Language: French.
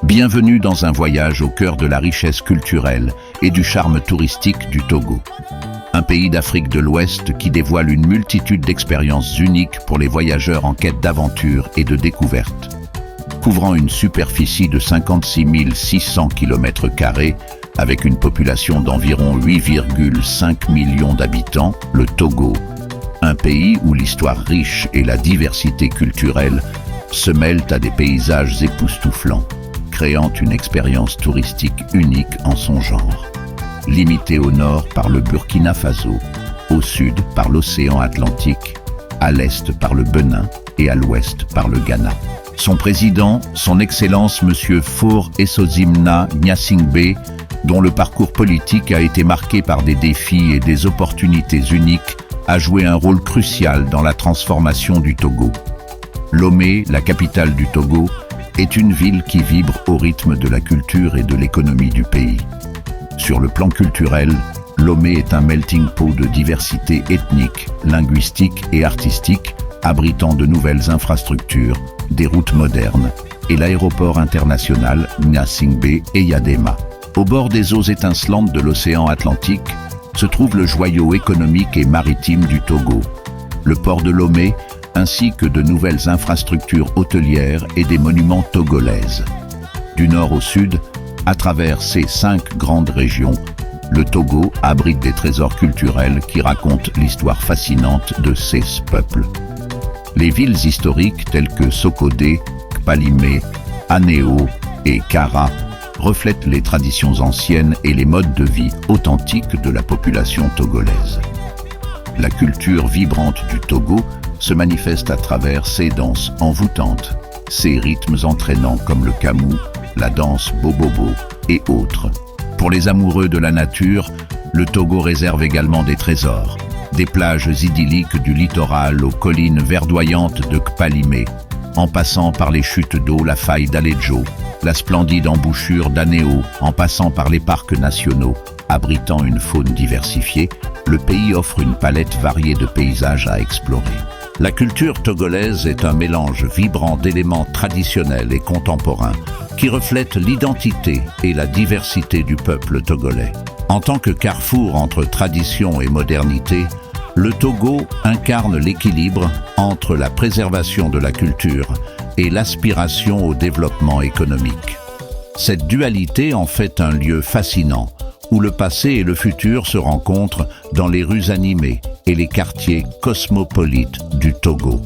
Bienvenue dans un voyage au cœur de la richesse culturelle et du charme touristique du Togo. Un pays d'Afrique de l'Ouest qui dévoile une multitude d'expériences uniques pour les voyageurs en quête d'aventure et de découverte. Couvrant une superficie de 56 600 km², avec une population d'environ 8,5 millions d'habitants, le Togo, un pays où l'histoire riche et la diversité culturelle se mêlent à des paysages époustouflants, créant une expérience touristique unique en son genre. Limitée au nord par le Burkina Faso, au sud par l'océan Atlantique, à l'est par le Bénin et à l'ouest par le Ghana. Son président, son Excellence Monsieur Faure Essozimna Gnassingbé, dont le parcours politique a été marqué par des défis et des opportunités uniques, a joué un rôle crucial dans la transformation du Togo. Lomé, la capitale du Togo, est une ville qui vibre au rythme de la culture et de l'économie du pays. Sur le plan culturel, Lomé est un melting pot de diversité ethnique, linguistique et artistique, abritant de nouvelles infrastructures, des routes modernes et l'aéroport international Gnassingbé Eyadema. Au bord des eaux étincelantes de l'océan Atlantique se trouve le joyau économique et maritime du Togo, le port de Lomé, ainsi que de nouvelles infrastructures hôtelières et des monuments togolaises. Du nord au sud, à travers ces 5 grandes régions, le Togo abrite des trésors culturels qui racontent l'histoire fascinante de ces peuples. Les villes historiques telles que Sokodé, Kpalimé, Anéo et Kara reflètent les traditions anciennes et les modes de vie authentiques de la population togolaise. La culture vibrante du Togo se manifeste à travers ses danses envoûtantes, ses rythmes entraînants comme le kamou, la danse bobobo et autres. Pour les amoureux de la nature, le Togo réserve également des trésors, des plages idylliques du littoral aux collines verdoyantes de Kpalimé, en passant par les chutes d'eau, la faille d'Aledjo, la splendide embouchure d'Anéo, en passant par les parcs nationaux, abritant une faune diversifiée, le pays offre une palette variée de paysages à explorer. La culture togolaise est un mélange vibrant d'éléments traditionnels et contemporains qui reflètent l'identité et la diversité du peuple togolais. En tant que carrefour entre tradition et modernité, le Togo incarne l'équilibre entre la préservation de la culture et l'aspiration au développement économique. Cette dualité en fait un lieu fascinant, où le passé et le futur se rencontrent dans les rues animées et les quartiers cosmopolites du Togo.